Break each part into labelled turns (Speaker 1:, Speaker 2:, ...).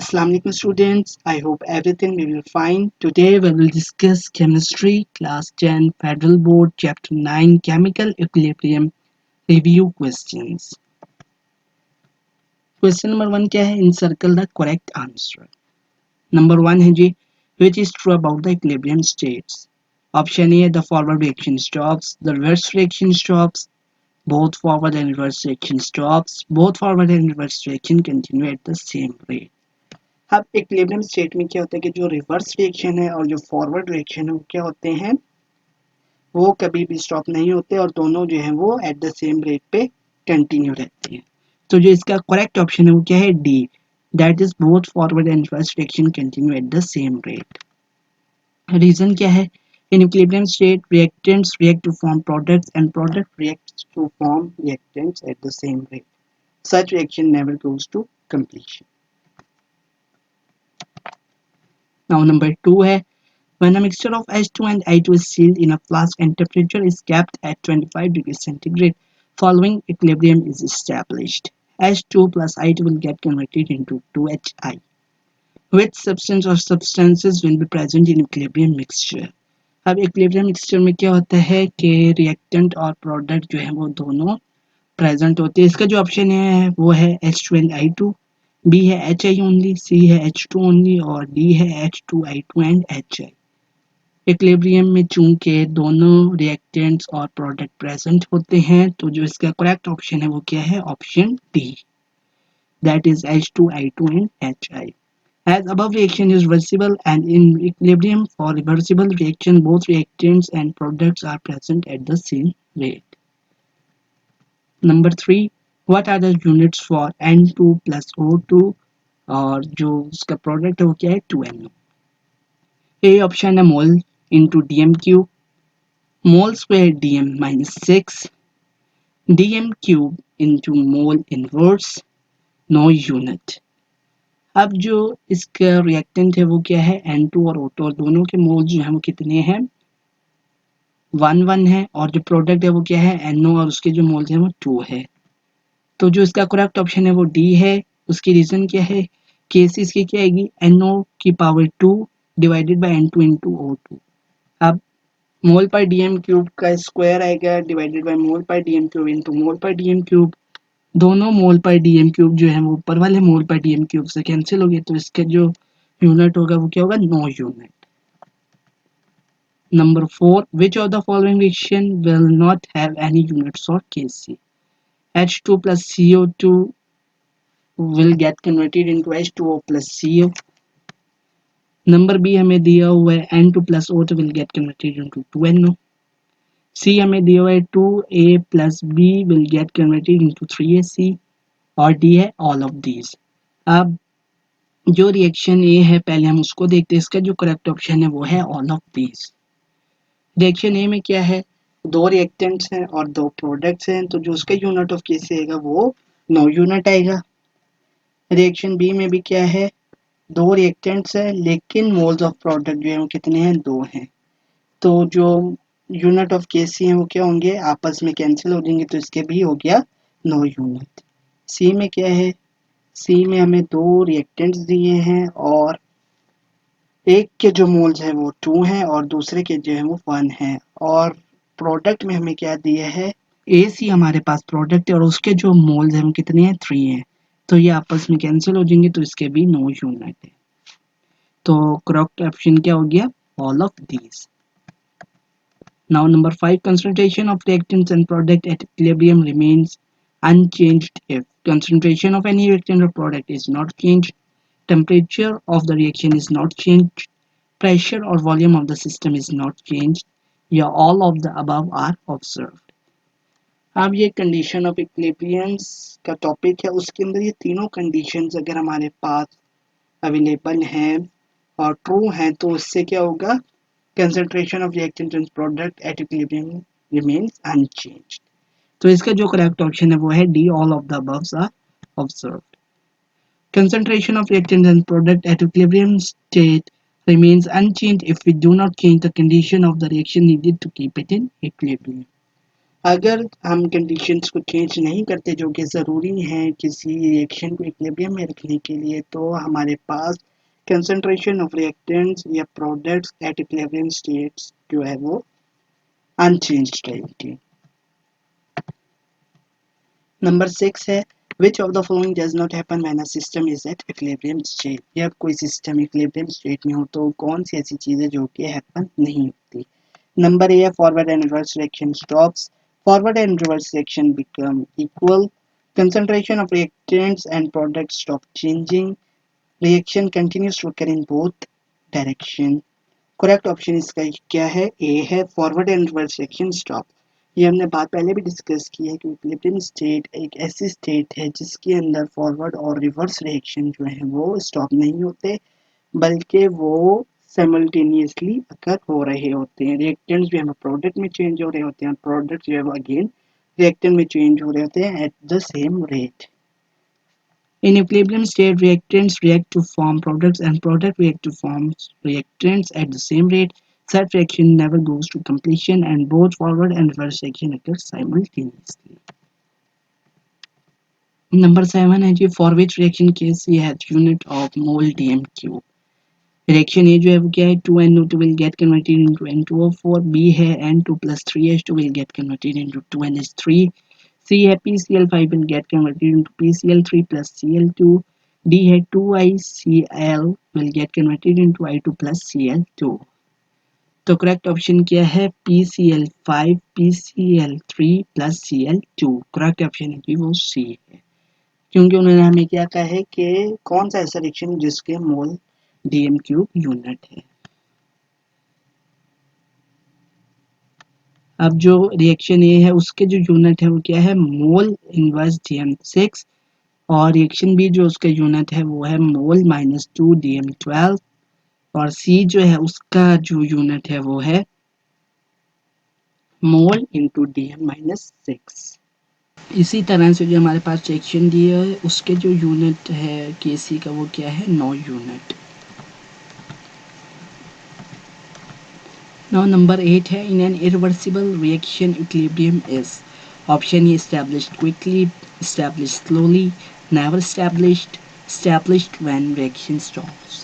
Speaker 1: Assalamu alaikum students. I hope everything will be fine. Today we will discuss chemistry class 10 Federal Board chapter 9 chemical equilibrium review questions. Question number 1 क्या है? Encircle the correct answer. Number 1 है जी, which is true about the equilibrium states? Option A, the forward reaction stops, the reverse reaction stops, both forward and reverse reaction stops, both forward and reverse reaction continue at the same rate. अब equilibrium state में क्या होता है कि जो reverse reaction है और जो फॉरवर्ड रिएक्शन है वो क्या होते हैं, वो कभी भी स्टॉप नहीं होते और दोनों जो है वो एट द सेम रेट पे कंटिन्यू रहते हैं. तो जो इसका करेक्ट ऑप्शन है वो क्या है? D, that is both forward and reverse reaction continue at the same rate. Reason क्या है? In equilibrium state reactants react to form products and product reacts to form reactants at the same rate. Such reaction never goes to completion. Now number 2 है, when a mixture of H2 and I2 is sealed in a flask and temperature is kept at 25 degrees centigrade, following equilibrium is established. H2 plus I2 will get converted into 2HI. Which substance or substances will be present in equilibrium mixture? अब equilibrium mixture में क्या होता है कि reactant और product जो है वो दोनों present होते हैं. इसका जो option है वो है H2 and I2, B है HI only, C है H2 only और D है H2I2 and HI. इक्विलिब्रियम में चूंकि दोनों रिएक्टेंट्स और प्रोडक्ट प्रेजेंट होते हैं तो जो इसका करेक्ट ऑप्शन है वो क्या है? Option D, that is H2I2 and HI. As above reaction is reversible and in equilibrium for reversible reaction both reactants and products are present at the same rate. Number 3, what are the units for N2 plus O2 और जो उसका product है वो क्या है? 2NO. A option है mole into dm cube, mole square dm minus 6, dm cube into mole inverse, no unit. अब जो इसका रिएक्टेंट है वो क्या है? N2 और O2 और दोनों के मोल जो है वो कितने हैं? 1 है और जो प्रोडक्ट है वो क्या है? NO और उसके जो मोल्स हैं वो 2 है. तो जो इसका करेक्ट ऑप्शन है वो डी है. उसकी रीजन क्या है? केस इसकी क्या आएगी? NO की power 2 divided by N2 into O2. अब मोल पर डीएम क्यूब का स्क्वायर आएगा डिवाइडेड बाय मोल पर डीएम क्यूब इंटू मोल पर डीएम क्यूब. दोनों मोल पर डीएम क्यूब जो है वो ऊपर वाले मोल पर डीएम क्यूब से कैंसिल हो गए तो इसका जो यूनिट होगा वो क्या होगा? No unit. Number 4, which of the following reaction will not have any units और Kc? H2 plus CO2 will get converted into H2O plus CO. Number B हमें दिया हुआ है N2 plus O2 will get converted into 2NO. सी हमें दिया हुआ है 2A plus B will get converted into 3AC और डी है all of these. अब जो रिएक्शन ए है पहले हम उसको देखते हैं. इसका जो करेक्ट ऑप्शन है वो है all of these. रिएक्शन ए में क्या है? दो रिएक्टेंट्स हैं और दो प्रोडक्ट्स हैं तो जो उसका यूनिट ऑफ केस आएगा वो 9 यूनिट आएगा. रिएक्शन बी में भी क्या है? दो रिएक्टेंट्स है लेकिन मोल्स ऑफ प्रोडक्ट जो है वो कितने हैं? 2 हैं. तो जो यूनिट ऑफ केसी हैं वो क्या होंगे? आपस में कैंसिल हो जाएंगे तो इसके भी हो गया 9 यूनिट. सी में क्या है? सी में हमें दो रिएक्टेंट्स दिए हैं और एक के जो मोल्स है वो 2 हैं और दूसरे के जो है वो 1 है. और प्रोडक्ट में हमें क्या दिया है? ए सी हमारे पास प्रोडक्ट है और उसके जो मोल्स हैं वो कितने हैं? 3 हैं. तो ये आपस में कैंसिल हो जाएंगे तो इसके भी 9 यूनिट है. तो करेक्ट ऑप्शन क्या हो गया? All of these. Now number 5, concentration of reactants and product at equilibrium remains unchanged if concentration of any reactant or product is not changed, temperature of the reaction is not changed, pressure or volume of the system is not changed, या all of the above are observed. अब ये condition of equilibriums का topic है. उसके अंदर ये तीनों conditions अगर हमारे पास अवेलेबल हैं और ट्रू हैं तो उससे क्या होगा? concentration of reactant and product at equilibrium remains unchanged. तो इसका जो करेक्ट ऑप्शन है वो है D, all of the above are observed. Concentration of reactant and product at equilibrium state remains unchanged if we do not change the condition of the reaction needed to keep it in equilibrium. अगर हम conditions को change नहीं करते जो कि ज़रूरी हैं किसी रिएक्शन को इक्विलिब्रियम में रखने के लिए, तो हमारे पास कंसंट्रेशन ऑफ रिएक्टेंट्स या प्रोडक्ट्स एट इक्विलिब्रियम स्टेट्स जो है वो अनचेंज्ड रहेंगे। नंबर 6 है which of the following does not happen when a system is at equilibrium state। जब कोई सिस्टम इक्विलिब्रियम स्टेट में हो तो कौन सी ऐसी चीज़ है जो कि हैपन नहीं होती। नंबर ए है forward and reverse reaction stops, forward and reverse reaction become equal, concentration of reactants and products stop changing, reaction continues to occur in both direction। Correct option इसका क्या है, ए है forward and reverse reaction stop. ये हमने बात पहले भी discuss की है कि इक्विलिब्रियम स्टेट एक ऐसी स्टेट है जिसके अंदर फॉरवर्ड और रिवर्स रिएक्शन जो है वो स्टॉप नहीं होते, बल्कि वो साइमल्टेनियसली अकर हो रहे होते हैं। रिएक्टेंट्स भी हमें प्रोडक्ट में चेंज हो रहे होते हैं, प्रोडक्ट जो है वो अगेन रिएक्टेंट में चेंज हो रहे होते हैं eight the same rate. In equilibrium state, reactants react to form products and products react to form reactants at the same rate. Such reaction never goes to completion and both forward and reverse reaction occur simultaneously. Number 7 है जी for which reaction case C has unit of mole dm cube। Reaction A जो है वो क्या है 2NO2 will get converted into N2O4, B है N2 plus 3H2 will get converted into 2NH3, C है PCl5 will get converted into PCl3 plus Cl2, D है 2ICl will get converted into I2 plus Cl2। तो correct option क्या है PCl5 PCl3 plus Cl2। Correct option है कि वो C है, क्योंकि उन्होंने हमें क्या कहा है कि कौन सा ऐसा रिएक्शन जिसके मोल डीएम क्यूब यूनिट है। अब जो रिएक्शन ए है उसके जो यूनिट है वो क्या है मोल इनवर्स DM6, और रिएक्शन बी जो उसका यूनिट है वो है मोल -2 DM12, और सी जो है उसका जो यूनिट है वो है मोल इंटू DM-6। इसी तरह से जो हमारे पास रिएक्शन डी है उसके जो यूनिट है केसी का वो क्या है 9 यूनिट। Now number 8 है in an irreversible reaction equilibrium is option E established quickly, established slowly, never established, established when reaction stops।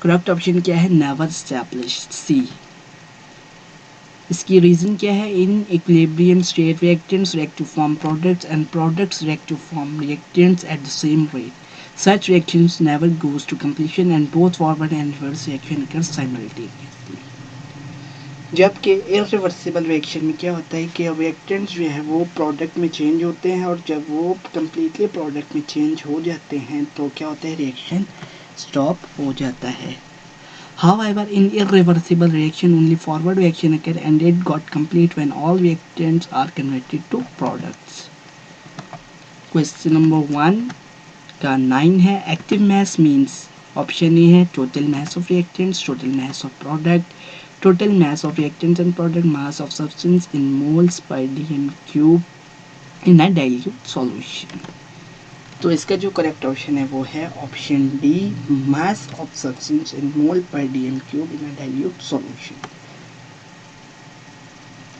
Speaker 1: correct option क्या है never established, C। इसकी रीज़न क्या है in equilibrium state reactants react to form products and products react to form reactants at the same rate. Such reactions never goes to completion and both forward and reverse reaction occur simultaneously। जबकि irreversible reaction में क्या होता है कि reactants जो है वो product में चेंज होते हैं, और जब वो कम्प्लीटली प्रोडक्ट में चेंज हो जाते हैं तो क्या होता है रिएक्शन स्टॉप हो जाता है। However, in irreversible reaction only forward reaction occur and it got complete when all reactants are converted to products। Question number 1 का 9 है active mass means option A है total mass of reactants, total mass of product, total mass of reactants and product, mass of substance in moles per dm cube in a dilute solution। तो इसका जो correct option है वो है option D mass of substance in mole per dm cube in a dilute solution।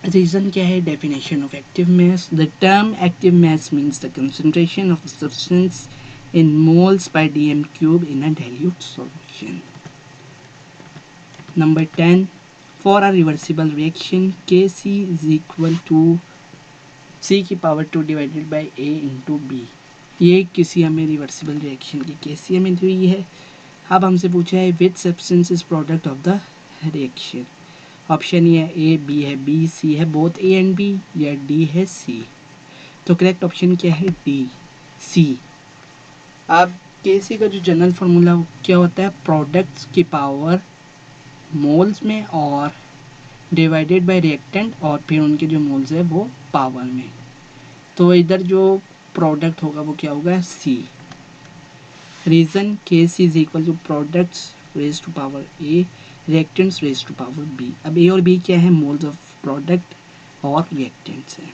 Speaker 1: Reason क्या है definition of active mass, the term active mass means the concentration of substance in moles per dm cube in a dilute solution। Number 10 for a reversible reaction Kc is equal to C की power 2 divided by A into B। ये किसी हमें reversible reaction की Kc हमें दी हुई है। अब हमसे पूछा है which substance is product of the reaction. Option A है A, B है B, C है बोथ A एंड B, या D है C। तो करेक्ट ऑप्शन क्या है D, C। अब Kc का जो जनरल फार्मूला क्या होता है प्रोडक्ट्स की पावर मोल्स में और डिवाइडेड बाय रिएक्टेंट और फिर उनके जो मोल्स है वो पावर में। तो इधर जो प्रोडक्ट होगा वो क्या होगा C। Reason Kc is equal to products raise to power A, reactants raise to power B। अब A और B क्या है मोल्स ऑफ प्रोडक्ट और रिएक्टेंट्स है।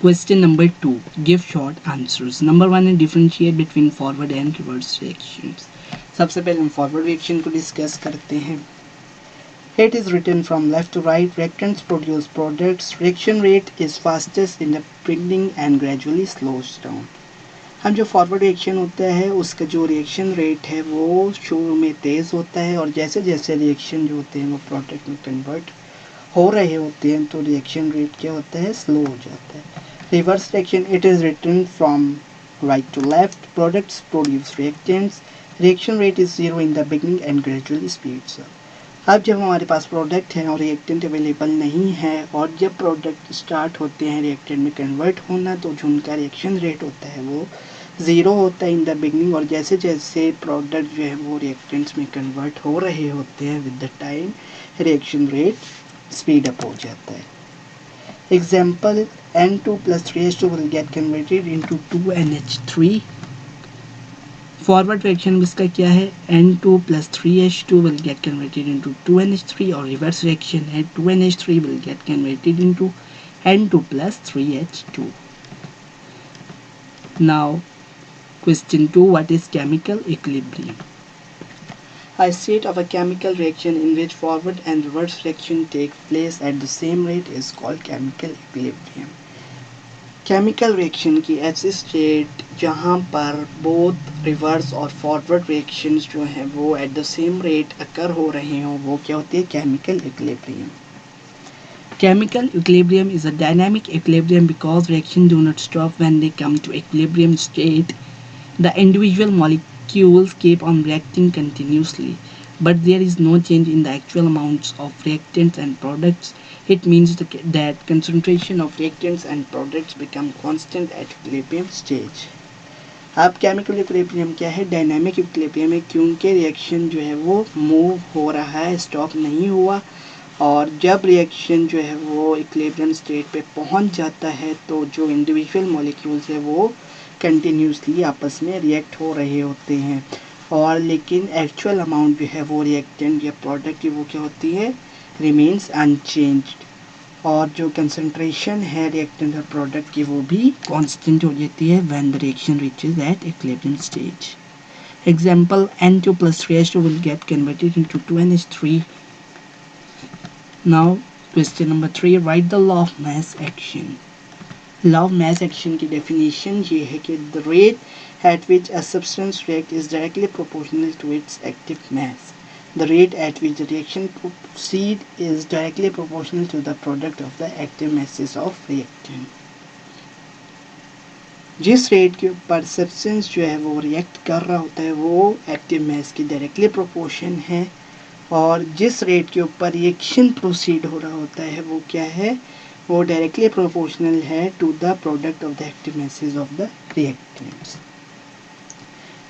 Speaker 1: Question number 2 give short answers। Number 1 है differentiate between forward and reverse reactions। सबसे पहले हम फॉरवर्ड रिएक्शन को डिस्कस करते हैं. It is written from left to right. Reactants produce products. Reaction rate is fastest in the beginning and gradually slows down. हम जो forward reaction होता है उसका जो रिएक्शन रेट है वो शुरू में तेज़ होता है और जैसे जैसे रिएक्शन जो होते हैं वो प्रोडक्ट में कन्वर्ट हो रहे होते हैं तो रिएक्शन रेट क्या होता है, स्लो हो जाता है. Reverse reaction, it is written from right to left. Products produce reactants. Reaction rate is 0 in the beginning and gradually speeds up. अब जब हमारे पास प्रोडक्ट है और रिएक्टेंट अवेलेबल नहीं है और जब प्रोडक्ट स्टार्ट होते हैं रिएक्टेंट में कन्वर्ट होना तो जो उनका रिएक्शन रेट होता है वो 0 होता है इन द बिगनिंग और जैसे जैसे प्रोडक्ट जो है वो रिएक्टेंट्स में कन्वर्ट हो रहे होते हैं with the time reaction rate speed up हो जाता है. Example, N2 plus 3H2 will get converted into 2NH3. Forward reaction में इसका क्या है, N2 plus 3H2 will get converted into 2NH3 और रिवर्स रिएक्शन है 2NH3 will get converted into N2 plus 3H2. Now question 2, what is chemical equilibrium? A state of a chemical reaction in which forward and reverse reaction take place at the same rate is called chemical equilibrium. Chemical reaction की ऐसी state जहाँ पर both reverse और forward reactions जो हैं वो eight the same rate अकर हो रहे हों वो क्या होती है, chemical equilibrium. Chemical equilibrium is a dynamic equilibrium because reactions do not stop when they come to equilibrium state. The individual molecules keep on reacting continuously, but there is no change in the actual amounts of reactants and products. It means that concentration of reactants and products become constant at equilibrium stage. अब chemical equilibrium क्या है, dynamic equilibrium है क्योंकि reaction जो है वो move हो रहा है, स्टॉप नहीं हुआ और जब रिएक्शन जो है वो इक्विलिब्रियम स्टेट पे पहुंच जाता है तो जो इंडिविजुअल मॉलिक्यूल्स है वो कंटिन्यूसली आपस में रिएक्ट हो रहे होते हैं और लेकिन एक्चुअल अमाउंट जो है वो रिएक्टेंट या प्रोडक्ट की वो क्या होती है, रिमेन्स अनचेंज्ड और जो कंसंट्रेशन है रिएक्टेंट और प्रोडक्ट की वो भी कांस्टेंट हो जाती है when the reaction reaches at equilibrium stage. Example, N2 plus 3H2 will get converted into 2NH3. Now question number 3, write the law of mass action. Law of mass action की definition ये है कि the rate at which a substance reacts is directly proportional to its active mass. The rate at which the reaction proceeds is directly proportional to the product of the active masses of reactant. जिस rate के ऊपर substance जो है वो react कर रहा होता है वो एक्टिव मास की डायरेक्टली प्रोपोर्शन है और जिस रेट के ऊपर रिएक्शन प्रोसीड हो रहा होता है वो क्या है, वो डायरेक्टली प्रोपोर्शनल है to the product of the active masses of the reactants.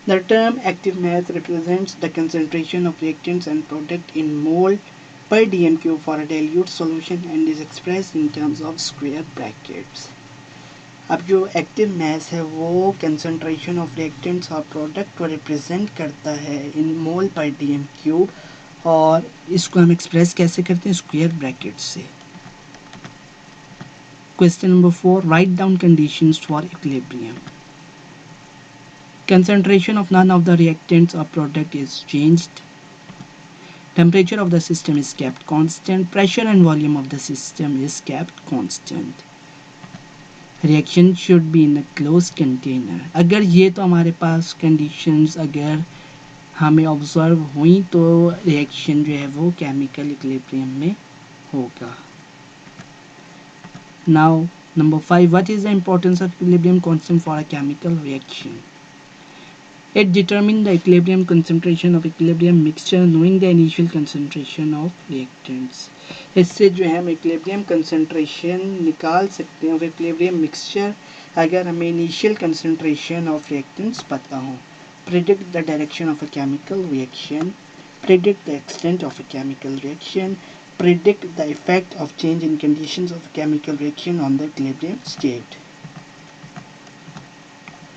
Speaker 1: The term active mass represents the concentration of reactants and product in mole per dm cube for a dilute solution and is expressed in terms of square brackets. अब जो active mass है वो concentration of reactants और product को represent करता है इन मोल पर DM cube और इसको हम एक्सप्रेस कैसे करते हैं, स्क्वायर ब्रैकेट से. Question number 4, write down conditions for equilibrium. Concentration of none of the reactants or product is changed. Temperature of the system is kept constant. Pressure and volume of the system is kept constant. Reaction should be in a closed container. अगर ये तो हमारे पास conditions अगर हमें observe हुई तो reaction जो है वो केमिकल इक्विलिब्रियम में होगा. Now number 5, what is the importance of equilibrium constant for a chemical reaction? It determines the equilibrium concentration of equilibrium mixture knowing the initial concentration of reactants. इससे जो है हम equilibrium concentration निकाल सकते हैं of equilibrium mixture अगर हमें initial concentration of reactants पता हो. Predict the direction of a chemical reaction. Predict the extent of a chemical reaction. Predict the effect of change in conditions of a chemical reaction on the equilibrium state.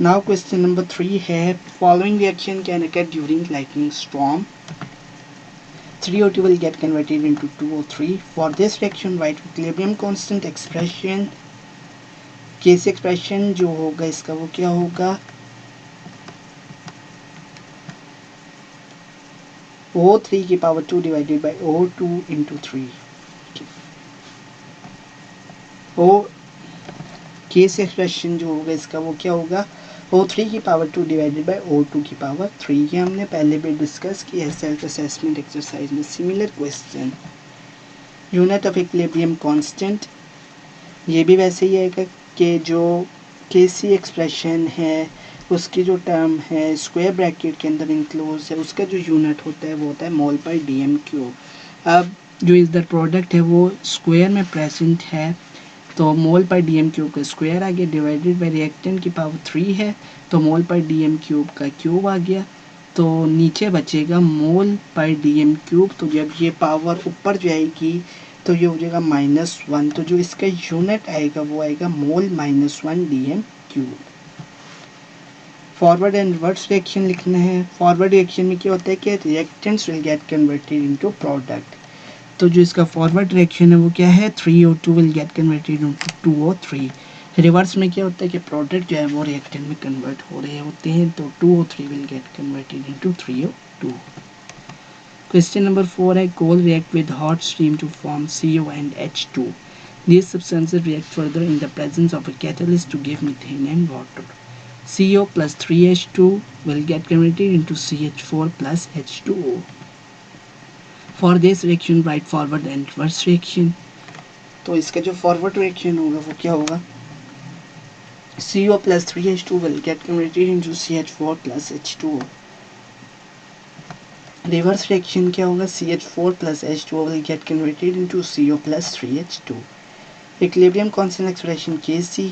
Speaker 1: Now question number 3 है, following reaction can occur during lightning storm. 3O2 will get converted into 2O3. For this reaction write equilibrium constant expression. Kc expression जो होगा इसका वो क्या होगा, O3 की power 2 divided by O2 into 3। ओ Kc expression जो होगा इसका वो क्या होगा, O3 की पावर 2 डिवाइडेड बाई O2 की पावर 3। ये हमने पहले भी डिस्कस किया है सेल्फ असेसमेंट एक्सरसाइज में। Similar question, unit of equilibrium constant, ये भी वैसे ही आएगा कि जो केसी एक्सप्रेशन है उसकी जो टर्म है स्क्वायर ब्रैकेट के अंदर इंक्लोज है, उसका जो यूनिट होता है वो होता है मोल पर डीएम क्यूब। अब जो इधर प्रोडक्ट है वो स्क्वायर में प्रेजेंट है, तो मोल पर डीएम क्यूब का स्क्वायर आ गया, डिवाइडेड बाई रिएक्टेंट की पावर 3 है तो मोल पर डीएम क्यूब का क्यूब आ गया, तो नीचे बचेगा मोल पर डीएम क्यूब। तो जब ये पावर ऊपर जाएगी तो ये हो जाएगा -1, तो जो इसका यूनिट आएगा वो आएगा mole -1 dm cube. Forward and reverse reaction लिखना है। फॉरवर्ड रिएक्शन में क्या होता है कि reactants will get converted into product, तो जो इसका फॉरवर्ड रिएक्शन है वो क्या है 3O2 will get converted into 2O3। Reverse में क्या होता है कि प्रोडक्ट जो है वो रिएक्टेंट में कन्वर्ट हो रहे होते हैं, तो 2O3 will get converted into 3O2। Question number 4 है coal react with hot steam to form CO and H2. These substances react further in the presence of a catalyst to give methane and water. CO plus 3H2 will get converted into CH4 plus H2O. For this reaction write forward and reverse reaction. तो इसका जो forward reaction होगा वो क्या होगा, CO plus 3H2 will get converted into CH4 plus H2O. Reverse reaction क्या होगा, CH4 plus H2O will get converted into CO plus 3H2. Equilibrium constant expression Kc,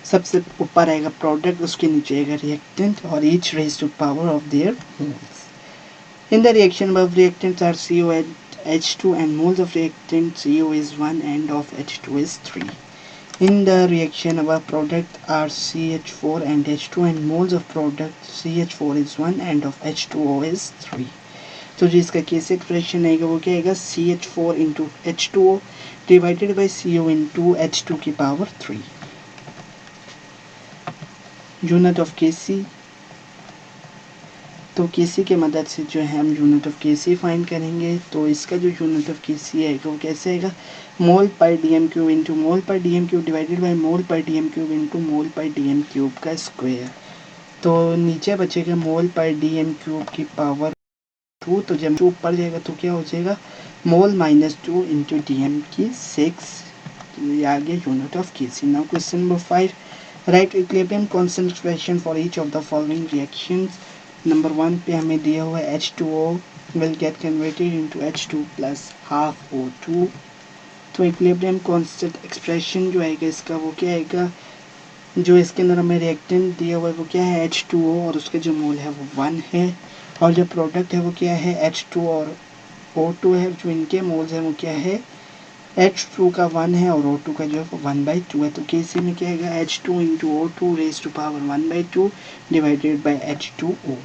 Speaker 1: सबसे ऊपर आएगा प्रोडक्ट, उसके नीचे आएगा रिएक्टेंट और each raise to power of their moles. In the reaction above reactants are CO and H2 and moles of reactant CO is 1 and of H2 is 3. In the reaction above product are CH4 and H2 and moles of product CH4 is 1 and of H2O is 3. तो जो इसका case expression आएगा वो क्या आएगा CH4 into H2O divided by CO into H2 की power 3। Unit of केसी, तो केसी के मदद से जो है हम यूनिट ऑफ केसी फाइंड करेंगे। तो इसका जो यूनिट ऑफ केसी आएगा वो कैसे आएगा, मोल पर डीएम क्यूब इंटू मोल पर डीएम क्यूब डिवाइडेड बाई मोल पर डीएम क्यूब इंटू मोल पर डीएम क्यूब का स्क्वायर। तो नीचे बचेगा मोल पर डीएम क्यूब की पावर 2, तो जब ऊपर जाएगा तो क्या हो जाएगा मोल -2 इंटू डीएम की 6। ये आ गया unit of Kc. Now question number 5, write equilibrium constant expression for each of the following reactions. Number 1 पे हमें दिया हुआ है H2O will get converted into H2 plus half O2। तो इक्विलिब्रियम कांस्टेंट एक्सप्रेशन जो आएगा इसका वो क्या आएगा, जो इसके अंदर हमें रिएक्टेंट दिया हुआ है वो क्या है H2O और उसके जो मोल है वो 1 है, और जो प्रोडक्ट है वो क्या है H2 और O2 है, जो इनके मोल्स हैं वो क्या है H2 का 1 है और O2 का जो है वो 1/2 है। तो केसी में क्या आएगा H2 into O2 raise to power 1/2 divided by H2O।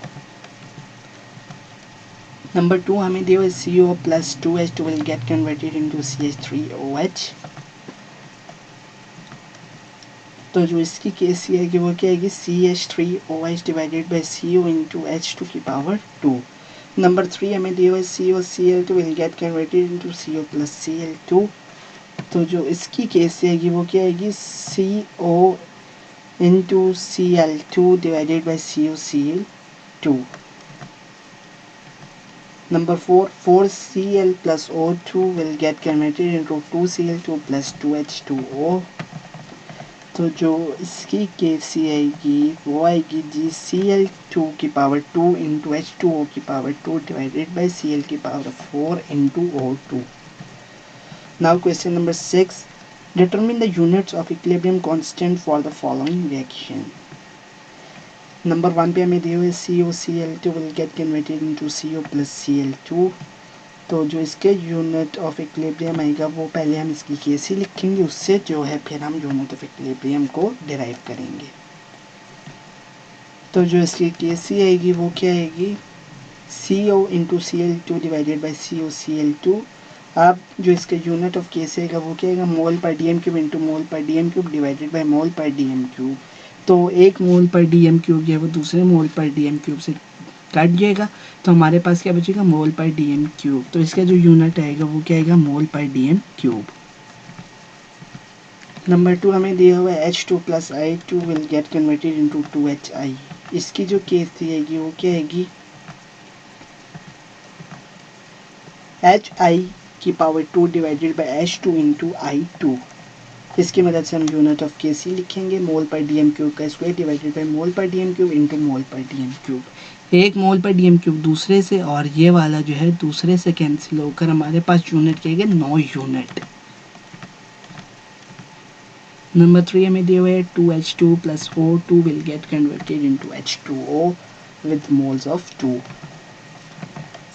Speaker 1: Number 2 हमें दिया हुआ CO plus 2H2 will get converted into CH3OH। तो जो इसकी केसी आएगी वो क्या आएगी CH3OH divided by CO into H2 की पावर 2। नंबर 3 हमें दिया हुआ COCl2 will get converted into CO plus Cl2। तो जो इसकी केस आएगी वो क्या आएगी CO into Cl2 divided by COCl2। Number 4 4Cl plus O2 will get converted into 2Cl2 plus 2H2O। तो जो इसकी केसी आएगी वो आएगी जी Cl2 की पावर 2 इंटू H2O की पावर 2 डिवाइडेड बाई Cl की power 4 into O2। Now question number 6, determine the units of equilibrium constant for the following reaction. Number 1 पे हमें दिए हुए COCl2 will get converted into CO plus Cl2। तो जो इसके unit of equilibrium आएगा वो पहले हम इसकी केसी लिखेंगे, उससे जो है फिर हम यूनिट ऑफ इक्विलिब्रियम को डिराइव करेंगे। तो जो इसकी केसी आएगी वो क्या आएगी CO into Cl2 divided by COCl2। अब जो इसका यूनिट ऑफ केसी आएगा वो क्या आएगा मोल पर डीएम क्यूब इंटू मोल पर डीएम क्यूब डिवाइडेड बाई मोल पर डीएम क्यूब। तो एक मोल पर डीएम क्यूब जो है वो दूसरे मोल पर डीएम क्यूब से काट जाएगा तो हमारे पास क्या बचेगा, मोल पर डीएम क्यूब। तो इसका जो यूनिट आएगा वो क्या आएगा, मोल पर डीएम क्यूब। नंबर 2 हमें दिया हुआ है H2 plus I2 will get converted into 2HI। इसकी जो केस आएगी वो क्या आएगी, HI की power 2 divided by H2 into I2। इसकी मदद से हम यूनिट ऑफ केसी लिखेंगे, मोल पर डीएम क्यूब का स्क्वायर डिवाइडेड बाय मोल पर डीएम क्यूब इंटू मोल पर डीएम क्यूब। एक मोल पर डीएम क्यूब दूसरे से और ये वाला जो है दूसरे से कैंसिल होकर हमारे पास यूनिट क्या है, 9 यूनिट। नंबर 3 हमें दिया हुआ है 2H2 plus O2 will get converted into H2O with moles of 2।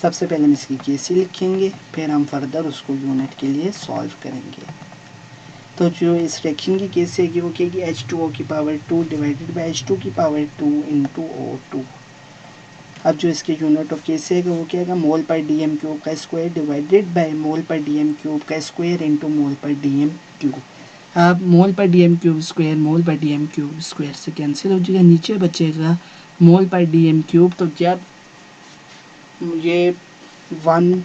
Speaker 1: सबसे पहले हम इसकी केसी लिखेंगे, फिर हम फर्दर उसको यूनिट के लिए सॉल्व करेंगे। तो जो इस रिएक्शन की केस है वो क्या है, H2O की पावर 2 डिवाइडेड बाय H2 की पावर 2 इंटू O2। अब जो इसके यूनिट ऑफ केस है वो क्या है, मोल पर डीएम क्यूब का स्क्वायर डिवाइडेड बाय मोल पर डीएम क्यूब का स्क्वायर इंटू मोल पर डीएम क्यूब। अब मोल पर डीएम क्यूब स्क्वायर मोल पर डीएम क्यूब स्क्वायर से कैंसिल हो जाएगा, नीचे बचेगा मोल पर डीएम क्यूब। तो जब ये 1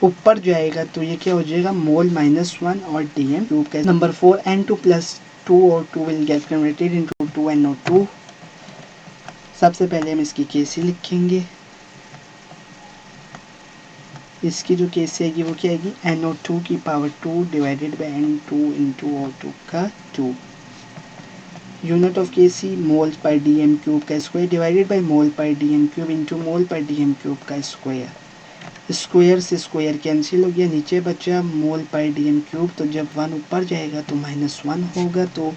Speaker 1: ऊपर जाएगा तो ये क्या हो जाएगा, मोल -1 और डीएम क्यूब का। Number 4 N2 plus 2O2 will get converted into 2NO2। सबसे पहले हम इसकी केसी लिखेंगे, इसकी जो केसी आएगी वो क्या आएगी, NO2 की power 2 divided by N2 into O2 का 2। यूनिट ऑफ केसी मोल पर डीएम क्यूब का स्क्वायर डिवाइडेड बाय मोल पर डीएम क्यूब इंटू मोल पर डीएम क्यूब का स्क्वायर। स्क्वायर से स्क्वायर कैंसिल हो गया, नीचे बचा मोल पर डीएम क्यूब। तो जब 1 ऊपर जाएगा तो -1 होगा, तो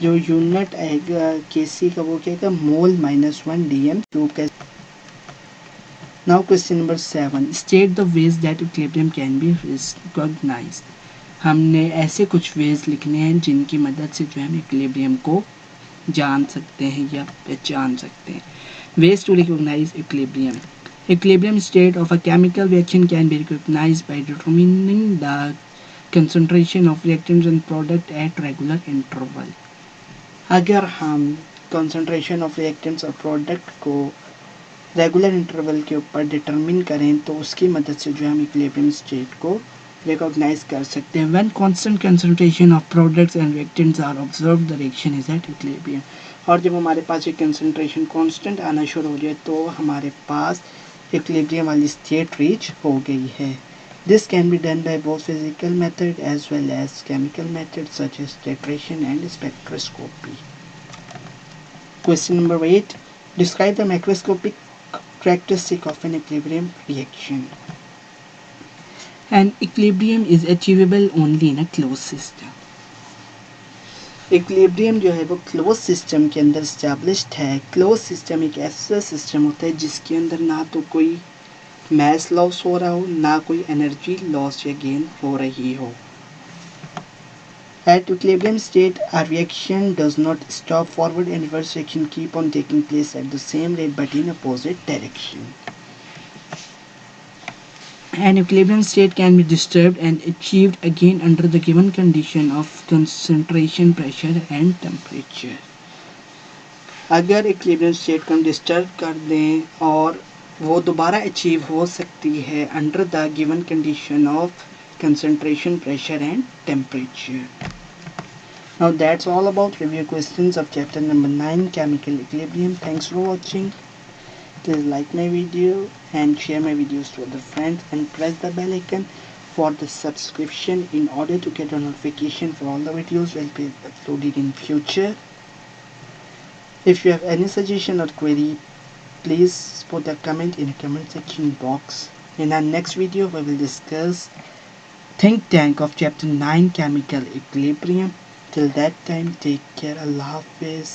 Speaker 1: जो यूनिट आएगा केसी का वो क्या आएगा, मोल -1 डीएम क्यूब का। Now question number 7, state the ways that equilibrium can be recognised. हमने ऐसे कुछ वेज लिखने हैं जिनकी मदद से जो हम इक्विलिब्रियम को जान सकते हैं या पहचान सकते हैं। Ways to recognise equilibrium. Equilibrium state of a chemical reaction can be recognized by determining the concentration of reactants and product at regular interval। अगर हम concentration of reactants और product को regular interval के ऊपर determine करें तो उसकी मदद से जो हम equilibrium state को recognize कर सकते हैं। When constant concentration of products and reactants are observed, the reaction is at equilibrium। और जब हमारे पास ये concentration constant आना शुरू हो जाए तो हमारे पास इक्विलिब्रियम वाली स्टेट रीच हो गई है। This can be done by both physical method as well as chemical method such as titration and spectroscopy. Question number 8, describe the macroscopic characteristic of an equilibrium reaction। An equilibrium is achievable only in a closed system। Equilibrium जो है वो close system के अंदर established है। Close system एक ऐसा system होता है जिसके अंदर ना तो कोई मास लॉस हो रहा हो, ना कोई एनर्जी लॉस या गेन हो रही हो। At equilibrium state, a reaction does not stop. Forward and reverse reaction keep on taking place at the same rate but in opposite direction। An equilibrium state can be disturbed and achieved again under the given condition of concentration, pressure and temperature। अगर equilibrium state को हम disturb कर दें और वो दोबारा achieve हो सकती है under the given condition of concentration, pressure and temperature। Now that's all about review questions of chapter number 9 chemical equilibrium। Thanks for watching। Please like my video and share my videos to other friends and press the bell icon for the subscription in order to get a notification for all the videos will be uploaded in future। If you have any suggestion or query, please put a comment in the comment section box। In our next video we will discuss think tank of chapter 9 chemical equilibrium। Till that time, take care. Allah Hafiz।